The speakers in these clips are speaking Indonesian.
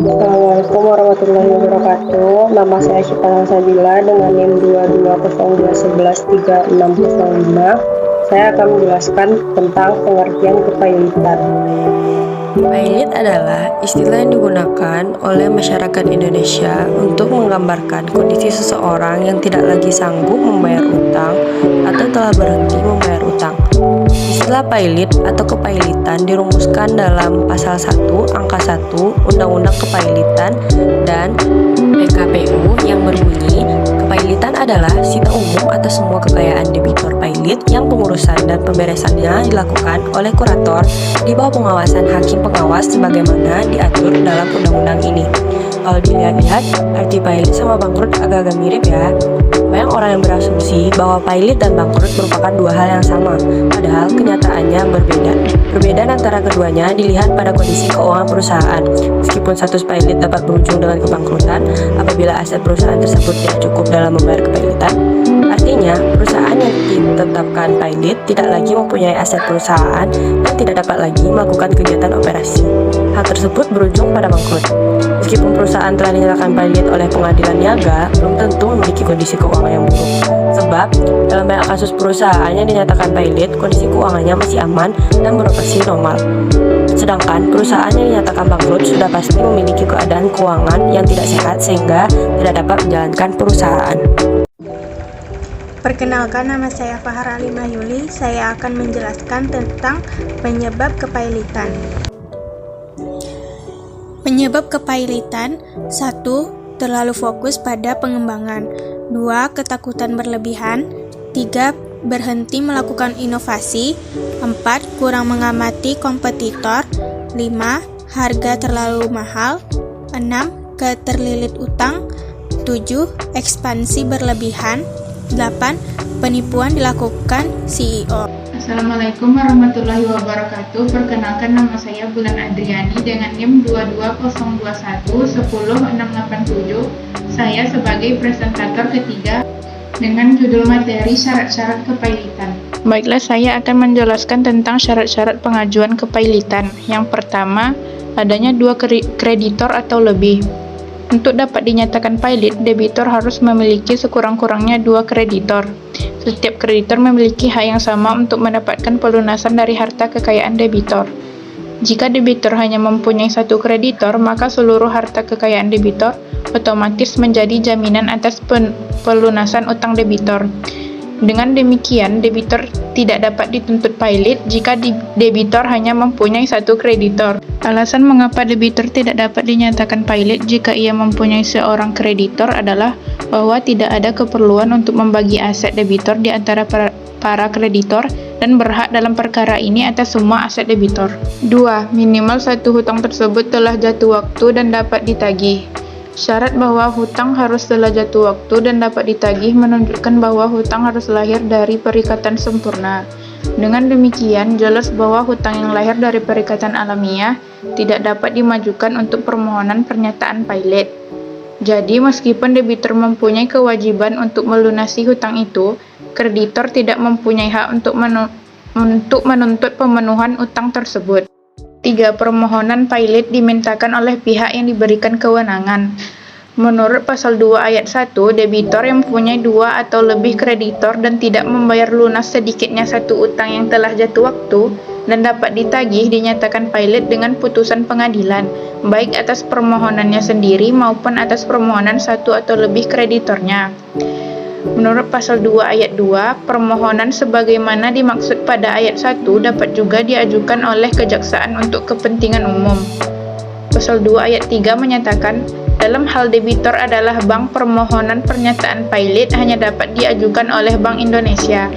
Assalamualaikum warahmatullahi wabarakatuh. Nama saya Syifa Sabila dengan NIM 2202111365. Saya akan menjelaskan tentang pengertian kepailitan. Pailit adalah istilah yang digunakan oleh masyarakat Indonesia untuk menggambarkan kondisi seseorang yang tidak lagi sanggup membayar utang atau telah berhenti membayar utang. Istilah pailit atau kepailitan dirumuskan dalam Pasal 1 Angka 1 Undang-Undang Kepailitan dan PKPU yang berbunyi, kepailitan adalah sita umum atas semua kekayaan debitur pailit yang pengurusan dan pemberesannya dilakukan oleh kurator di bawah pengawasan hakim pengawas sebagaimana diatur dalam undang-undang ini. Kalau dilihat-lihat, arti pailit sama bangkrut agak-agak mirip ya. Banyak orang yang berasumsi bahwa pailit dan bangkrut merupakan dua hal yang sama, padahal kenyataannya berbeda. Perbedaan antara keduanya dilihat pada kondisi keuangan perusahaan. Meskipun status pailit dapat berujung dengan kebangkrutan apabila aset perusahaan tersebut tidak cukup dalam membayar kepailitan, artinya perusahaan yang ditetapkan pailit tidak lagi mempunyai aset perusahaan dan tidak dapat lagi melakukan kegiatan operasi. Hal tersebut berujung pada bangkrut. Meskipun perusahaan telah dinyatakan pailit oleh pengadilan niaga, belum tentu memiliki kondisi keuangan yang buruk. Sebab, dalam banyak kasus perusahaan yang dinyatakan pailit, kondisi keuangannya masih aman dan beroperasi normal. Sedangkan perusahaan yang dinyatakan bangkrut sudah pasti memiliki keadaan keuangan yang tidak sehat sehingga tidak dapat menjalankan perusahaan. Perkenalkan, nama saya Fahar Alimah Yuli. Saya akan menjelaskan tentang penyebab kepailitan. Penyebab kepailitan: 1. Terlalu fokus pada pengembangan. 2. Ketakutan berlebihan. 3. Berhenti melakukan inovasi. 4. Kurang mengamati kompetitor. 5. Harga terlalu mahal. 6. Keterlilit utang. 7. Ekspansi berlebihan. 8. Penipuan dilakukan CEO. Assalamualaikum warahmatullahi wabarakatuh. Perkenalkan, nama saya Bulan Adriani dengan NIM 22021 Saya sebagai presentator ketiga dengan judul materi syarat-syarat kepailitan. Baiklah, saya akan menjelaskan tentang syarat-syarat pengajuan kepailitan. Yang pertama, adanya 2 kreditor atau lebih. Untuk dapat dinyatakan pailit, debitur harus memiliki sekurang-kurangnya 2 kreditor. Setiap kreditor memiliki hak yang sama untuk mendapatkan pelunasan dari harta kekayaan debitor. Jika debitur hanya mempunyai 1 kreditor, maka seluruh harta kekayaan debitor otomatis menjadi jaminan atas pelunasan utang debitor. Dengan demikian, debitur tidak dapat dituntut pailit jika debitur hanya mempunyai 1 kreditor. Alasan mengapa debitur tidak dapat dinyatakan pailit jika ia mempunyai seorang kreditor adalah bahwa tidak ada keperluan untuk membagi aset debitur di antara para kreditor dan berhak dalam perkara ini atas semua aset debitur. 2. Minimal 1 hutang tersebut telah jatuh waktu dan dapat ditagih. Syarat bahwa hutang harus telah jatuh waktu dan dapat ditagih menunjukkan bahwa hutang harus lahir dari perikatan sempurna. Dengan demikian, jelas bahwa hutang yang lahir dari perikatan alamiah tidak dapat dimajukan untuk permohonan pernyataan pailit. Jadi, meskipun debitur mempunyai kewajiban untuk melunasi hutang itu, kreditor tidak mempunyai hak untuk menuntut pemenuhan utang tersebut. 3. Permohonan pailit dimintakan oleh pihak yang diberikan kewenangan. Menurut Pasal 2 Ayat 1, debitor yang mempunyai 2 atau lebih kreditor dan tidak membayar lunas sedikitnya 1 utang yang telah jatuh waktu dan dapat ditagih dinyatakan pailit dengan putusan pengadilan, baik atas permohonannya sendiri maupun atas permohonan 1 atau lebih kreditornya. Menurut Pasal 2 Ayat 2, permohonan sebagaimana dimaksud pada Ayat 1 dapat juga diajukan oleh kejaksaan untuk kepentingan umum. Pasal 2 Ayat 3 menyatakan, dalam hal debitor adalah bank, permohonan pernyataan pailit hanya dapat diajukan oleh Bank Indonesia.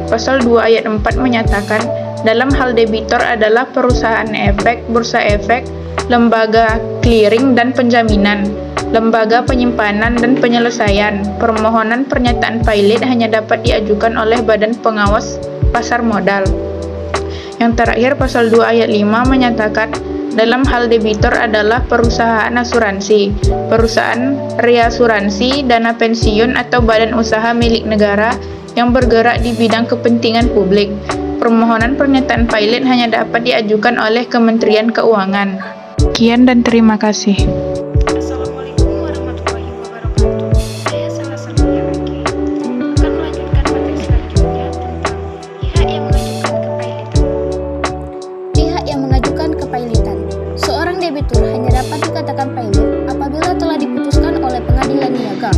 Pasal 2 Ayat 4 menyatakan, dalam hal debitor adalah perusahaan efek, bursa efek, lembaga clearing dan penjaminan, lembaga penyimpanan dan penyelesaian. Permohonan pernyataan pailit hanya dapat diajukan oleh Badan Pengawas Pasar Modal. Yang terakhir, Pasal 2 Ayat 5 menyatakan, dalam hal debitor adalah perusahaan asuransi, perusahaan reasuransi, dana pensiun atau badan usaha milik negara yang bergerak di bidang kepentingan publik. Permohonan pernyataan pailit hanya dapat diajukan oleh Kementerian Keuangan. Sekian dan terima kasih. Assalamualaikum warahmatullahi wabarakatuh. Saya Salah Salmia Aki akan melanjutkan materi selanjutnya tentang pihak yang mengajukan kepailitan. Pihak yang mengajukan kepailitan. Seorang debitur hanya dapat dikatakan pailit apabila telah diputuskan oleh pengadilan niaga.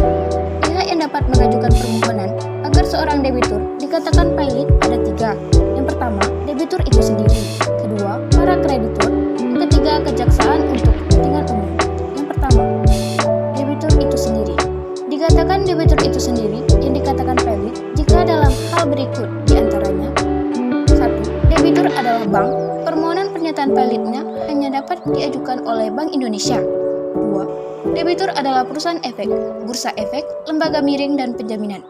Pihak yang dapat mengajukan permohonan agar seorang debitur dikatakan pailit ada 3. Yang pertama, debitur itu sendiri. Kedua, para kreditur. Yang ketiga, kejaksaan untuk kepentingan umum. Yang pertama, debitur itu sendiri. Dikatakan debitur itu sendiri yang dikatakan pailit jika dalam hal berikut diantaranya: 1. Debitur adalah bank. Permohonan pernyataan pailitnya hanya dapat diajukan oleh Bank Indonesia. 2. Debitur adalah perusahaan efek, bursa efek, lembaga miring, dan penjaminan.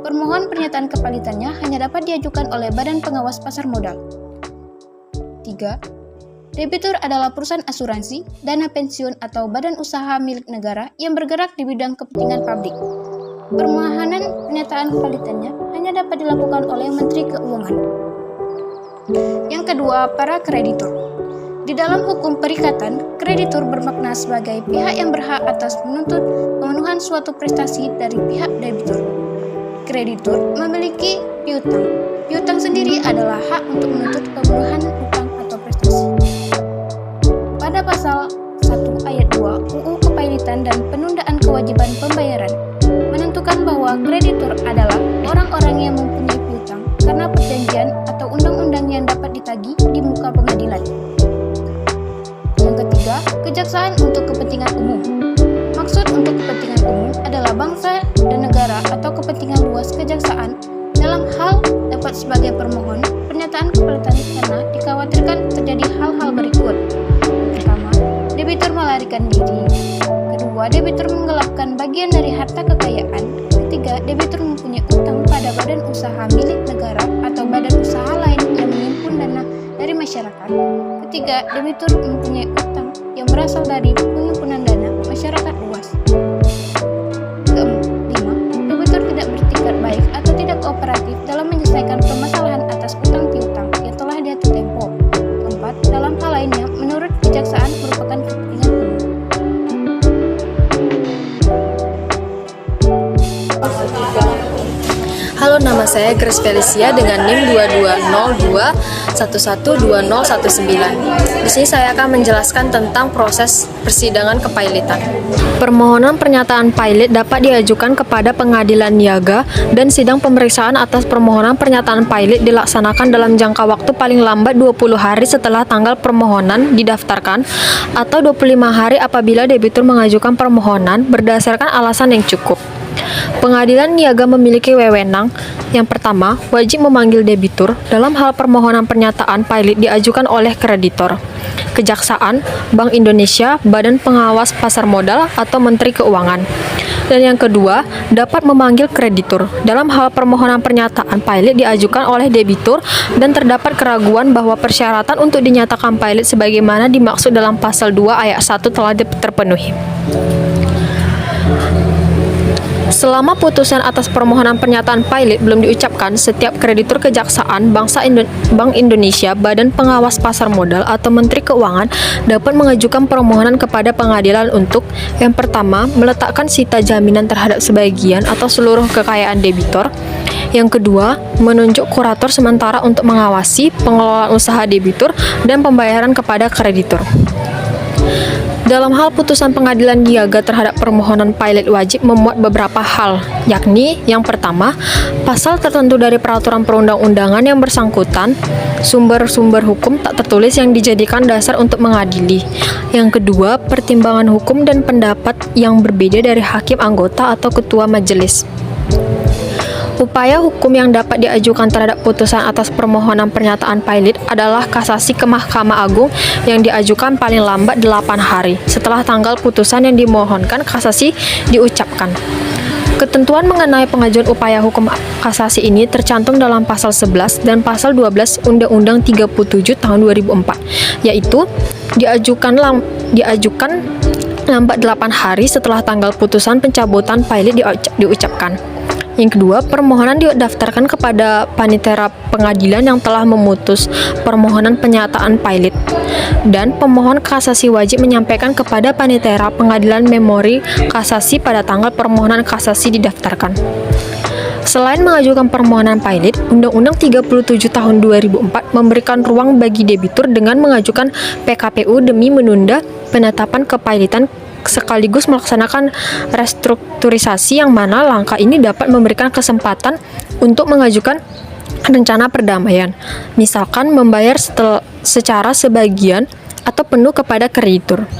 Permohonan pernyataan kepailitannya hanya dapat diajukan oleh Badan Pengawas Pasar Modal. 3. Debitur adalah perusahaan asuransi, dana pensiun, atau badan usaha milik negara yang bergerak di bidang kepentingan publik. Permohonan pernyataan kepailitannya hanya dapat dilakukan oleh Menteri Keuangan. Yang kedua, para kreditur. Di dalam hukum perikatan, kreditur bermakna sebagai pihak yang berhak atas menuntut pemenuhan suatu prestasi dari pihak debitur. Kreditur memiliki piutang. Piutang sendiri adalah hak untuk menuntut pemenuhan utang atau prestasi. Pada pasal 1 ayat 2 UU Kepailitan dan Penundaan Kewajiban Pembayaran menentukan bahwa kreditur adalah orang-orang yang mempunyai piutang karena perjanjian atau undang-undang yang dapat ditagih di muka pengadilan. Yang ketiga, kejaksaan untuk kepentingan umum. Maksud untuk kepentingan umum adalah bangsa dan negara atau kepentingan luas kejaksaan dalam hal dapat sebagai permohon pernyataan kepailitan karena dikhawatirkan terjadi hal-hal berikut. Pertama, debitur melarikan diri. Kedua, debitur menggelapkan bagian dari harta kekayaan. Ketiga, debitur mempunyai utang pada badan usaha milik negara atau badan usaha lain yang menghimpun dana dari masyarakat. Ketiga, debitur mempunyai utang yang berasal dari penghimpunan dana masyarakat luas. Kelima, debitur tidak bertingkat baik atau tidak kooperatif dalam menyelesaikan permasalahan atas utang piutang yang telah diatur tempo. Keempat, dalam hal lainnya, menurut kejaksaan merupakan kepentingan umum. Halo, nama saya Grace Felicia dengan NIM 2202112019. Di sini saya akan menjelaskan tentang proses persidangan kepailitan. Permohonan pernyataan pailit dapat diajukan kepada pengadilan niaga dan sidang pemeriksaan atas permohonan pernyataan pailit dilaksanakan dalam jangka waktu paling lambat 20 hari setelah tanggal permohonan didaftarkan atau 25 hari apabila debitur mengajukan permohonan berdasarkan alasan yang cukup. Pengadilan niaga memiliki wewenang. Yang pertama, wajib memanggil debitur dalam hal permohonan pernyataan pailit diajukan oleh kreditor, kejaksaan, Bank Indonesia, Badan Pengawas Pasar Modal, atau Menteri Keuangan. Dan yang kedua, dapat memanggil kreditur dalam hal permohonan pernyataan pailit diajukan oleh debitur dan terdapat keraguan bahwa persyaratan untuk dinyatakan pailit sebagaimana dimaksud dalam pasal 2 ayat 1 telah terpenuhi. Selama putusan atas permohonan pernyataan pailit belum diucapkan, setiap kreditur kejaksaan, Bank Indonesia, Badan Pengawas Pasar Modal, atau Menteri Keuangan dapat mengajukan permohonan kepada pengadilan untuk: yang pertama, meletakkan sita jaminan terhadap sebagian atau seluruh kekayaan debitor. Yang kedua, menunjuk kurator sementara untuk mengawasi pengelolaan usaha debitur dan pembayaran kepada kreditur. Dalam hal putusan pengadilan niaga terhadap permohonan pailit wajib memuat beberapa hal, yakni yang pertama, pasal tertentu dari peraturan perundang-undangan yang bersangkutan, sumber-sumber hukum tak tertulis yang dijadikan dasar untuk mengadili. Yang kedua, pertimbangan hukum dan pendapat yang berbeda dari hakim anggota atau ketua majelis. Upaya hukum yang dapat diajukan terhadap putusan atas permohonan pernyataan pailit adalah kasasi ke Mahkamah Agung yang diajukan paling lambat 8 hari setelah tanggal putusan yang dimohonkan kasasi diucapkan. Ketentuan mengenai pengajuan upaya hukum kasasi ini tercantum dalam pasal 11 dan pasal 12 Undang-Undang 37 tahun 2004, yaitu diajukan lambat 8 hari setelah tanggal putusan pencabutan pailit diucapkan. Yang kedua, permohonan didaftarkan kepada panitera pengadilan yang telah memutus permohonan penyataan pilot. Dan pemohon kasasi wajib menyampaikan kepada panitera pengadilan memori kasasi pada tanggal permohonan kasasi didaftarkan. Selain mengajukan permohonan pilot, Undang-Undang 37 Tahun 2004 memberikan ruang bagi debitur dengan mengajukan PKPU demi menunda penetapan kepilotan sekaligus melaksanakan restrukturisasi, yang mana langkah ini dapat memberikan kesempatan untuk mengajukan rencana perdamaian, misalkan membayar secara sebagian atau penuh kepada kreditur.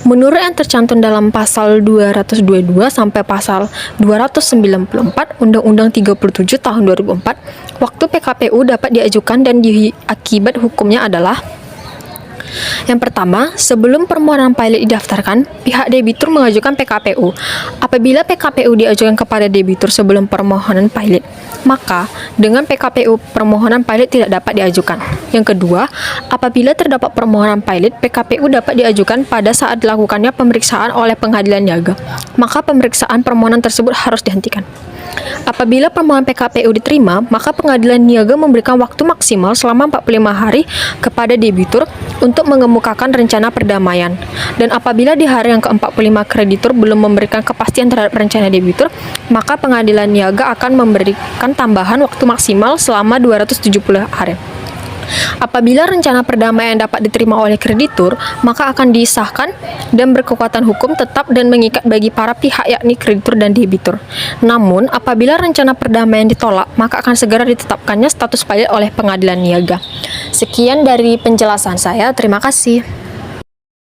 Menurut yang tercantum dalam pasal 222 sampai pasal 294 Undang-Undang 37 Tahun 2004, waktu PKPU dapat diajukan dan akibat hukumnya adalah: yang pertama, sebelum permohonan pilot didaftarkan, pihak debitur mengajukan PKPU. Apabila PKPU diajukan kepada debitur sebelum permohonan pilot, maka dengan PKPU permohonan pilot tidak dapat diajukan. Yang kedua, apabila terdapat permohonan pilot, PKPU dapat diajukan pada saat dilakukannya pemeriksaan oleh pengadilan niaga, maka pemeriksaan permohonan tersebut harus dihentikan. Apabila permohonan PKPU diterima, maka pengadilan niaga memberikan waktu maksimal selama 45 hari kepada debitur untuk mengemukakan rencana perdamaian. Dan apabila di hari yang ke-45 kreditur belum memberikan kepastian terhadap rencana debitur, maka pengadilan niaga akan memberikan tambahan waktu maksimal selama 270 hari. Apabila rencana perdamaian dapat diterima oleh kreditur, maka akan disahkan dan berkekuatan hukum tetap dan mengikat bagi para pihak, yakni kreditur dan debitur. Namun, apabila rencana perdamaian ditolak, maka akan segera ditetapkannya status pilot oleh pengadilan niaga. Sekian dari penjelasan saya, terima kasih.